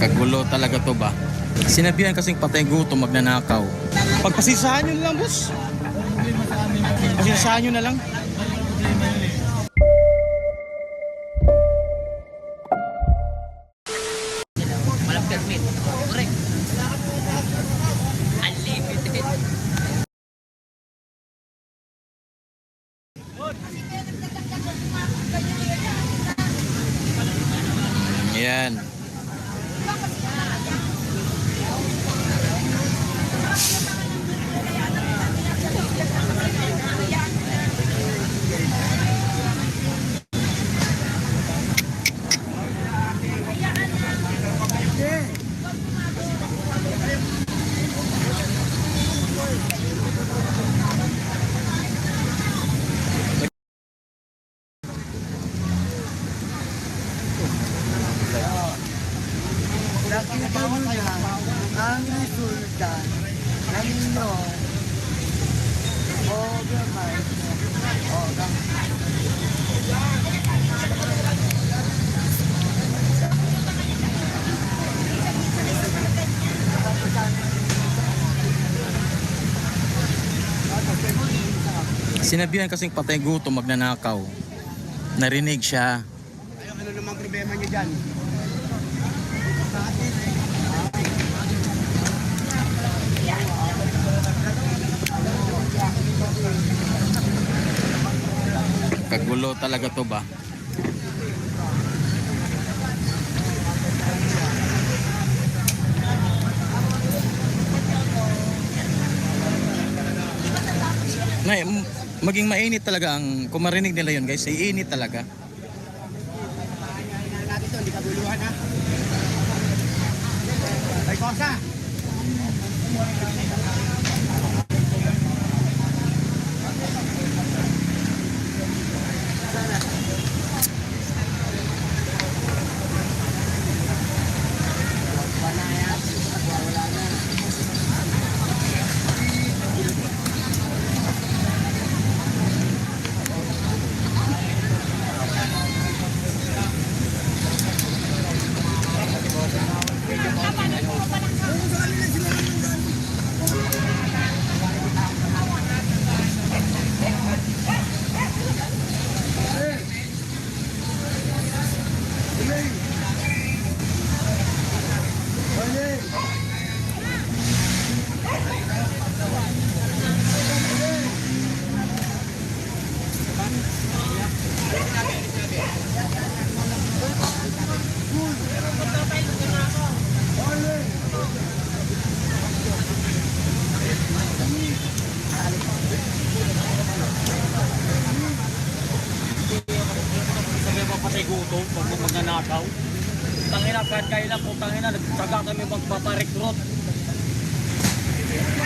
Kagulo talaga to ba? Sinabihan kasing patay gutom magnanakaw. Pagpasisahan nyo na lang, boss. Pasisahan nyo na lang. Walang permit. Correct. Unlimited. Ayan. Nakita mo na ang resulta ng inyong overnight Sinabihan kasing patay gutom magnanakaw. Narinig siya. ano namang problema niyo dyan? Kagulo talaga to ba? Maging mainit talaga ang, kung marinig nila yun guys, iinit talaga. Natin ito, hindi kabuluhan ha. Ay, Kosa! Patay gutom, pag magnanakaw. Tangina, kahit kailan po, tangina, nagsaga kami magpaparekrut.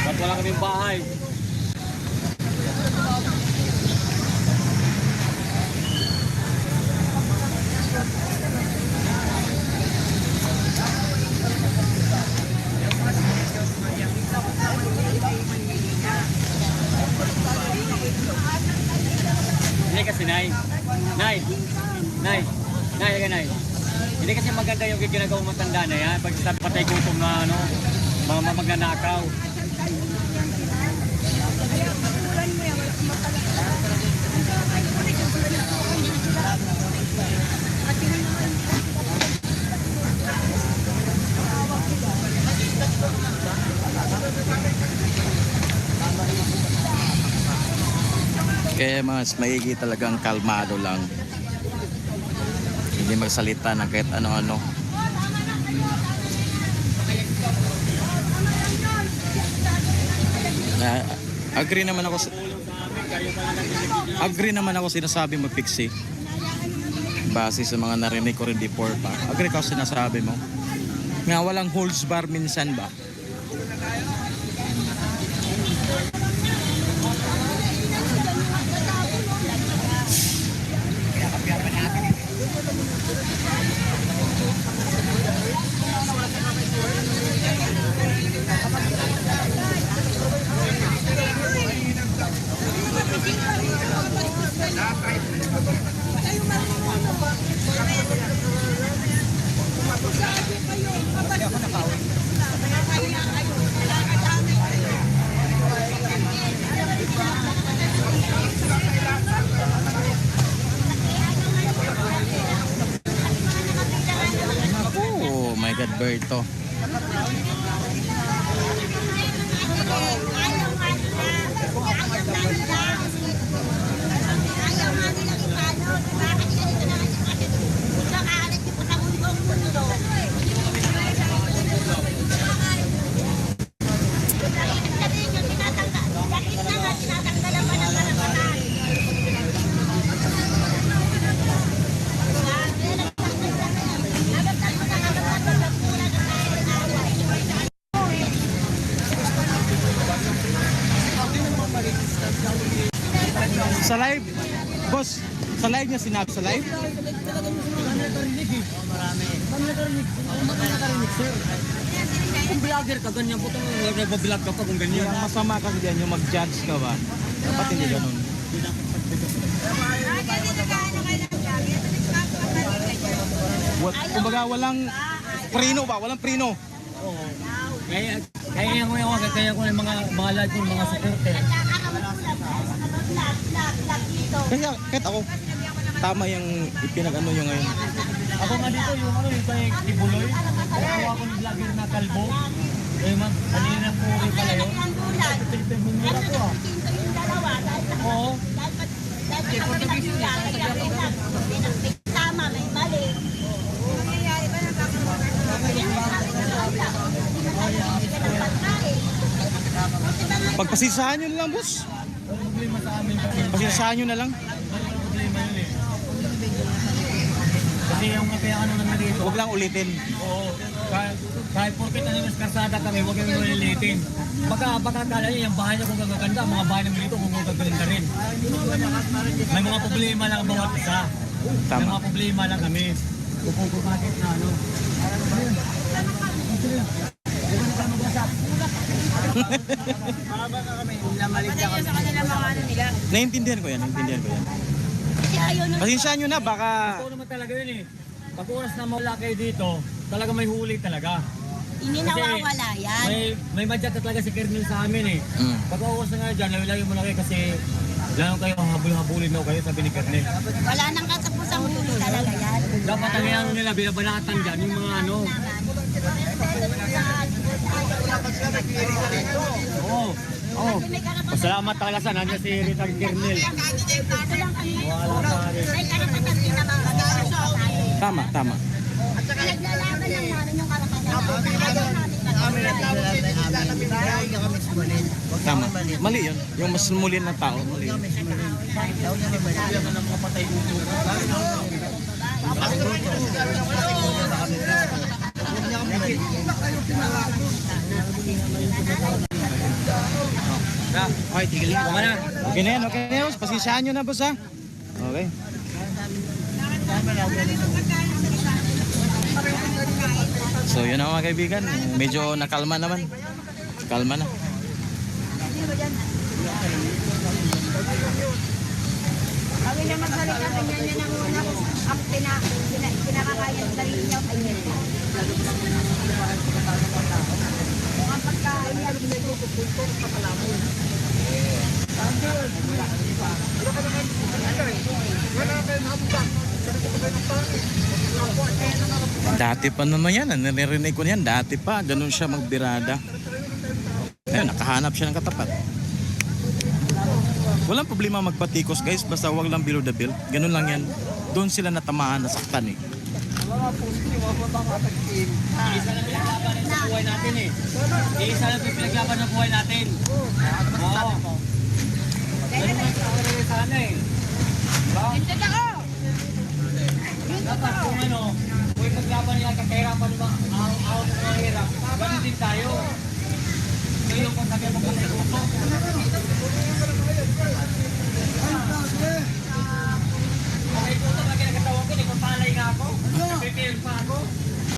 Ba't wala kaming bahay? Hindi kasi, Nay. Hindi kasi maganda yung ginagawang matanda na yan. Pag sabi patay gutom na ano, magnanakaw. Kaya mas maigi talagang kalmado lang. Hindi magsalita ng kahit ano-ano. Agree naman ako sinasabi mo, Pixie. Base sa mga narinig ko rin before pa. Agree ka sinasabi mo. Nga walang holds bar minsan ba? Kayo marunong. Sabi kayo, Alberto. Sa live, boss, sa live niya sinabi sa live? Kung vlogger ka, ganyan po itong nag-vlog ka pa kung ganyan. Yung masama kasi diyan, yung mag-judge ka ba? Dapat hindi ganun. Kumbaga walang prino ba? Walang prino. Oo. Kaya ko yung mga live ko, mga supporter. Kaya kahit ako, tama yung ipinag-ano yung ngayon. Ako nga dito, yung kay Tibuloy. Kaya ako ng vlogger na kalbo. Kanina po rin pala yun. Mumura ko ah. Oo. Tama, may mali. Pagpasisahan nyo na lang, boss. Problema sa amin kasi. Pasisahan nyo na lang. Problema yun eh. Kasi yung kaya ano naman dito. Huwag lang ulitin. Oo. Kahit porket ano yung karsada kami, huwag yung nililitin. Baka kala niya yung bahay niya kung gaganda, mga bahay namin dito kung gaganda rin. May mga problema lang ang bawat isa. May Tama. mga problema lang kami. Kung bakit na ano. Sa kanila mga ano nila. Naiintindihan ko yan, naiintindihan ko yan. Kasi ayaw na. Pasensyahan nyo na, baka... Ito naman talaga yun eh. Pag oras na mawala kayo dito, talaga may huli talaga. Hindi nawawala yan. May madyak na talaga si Kernel sa amin eh. Mm. Pag oras na nga dyan, lagi mo na kayo kasi lalo kayo habul-habulin daw kayo, sabi ni Kernel. Wala nang katapusang huli talaga yan. Dapat ang ano nila, binabanatan dyan, yung mga ano. Oo. Oh. Pasalamat talaga sa nandiyan si Rita Kernel. Wala pa rin. Tama, tama. Naglalaban lang namin yung karapatan. Tama. Mali yun. Yung mas muli ng tao, mali yun. Okay, tigil ko ka na. Okay na yan, okay na yan. Pasensyahan nyo na, boss, ha? Okay. So, yun na mga kaibigan. Medyo nakalma naman. Kalma na. Kami na magsalita, ganyan niya nang una ang pinakakaya ng sarili niya. Ayun. Kung ang pagkain niya, ginagugupultong sa palamon. Dati pa naman yan. Narinig ko yan. Dati pa. Ganun siya magbirada. Ayun, nakahanap siya ng katapat. Walang problema magpatikos, guys. Basta wag lang below the belt. Ganun lang yan. Doon sila natamaan, nasaktan eh. Isa lang pinaglaban sa buhay natin eh. Isa lang pinaglaban sa buhay natin. Oo. Sana eh. Dapat kung ano, kung maglaban nila kakahirapan ba, araw-araw ng mga hirap, ganun din tayo. Ngayon kung sabi mo kung nagusto,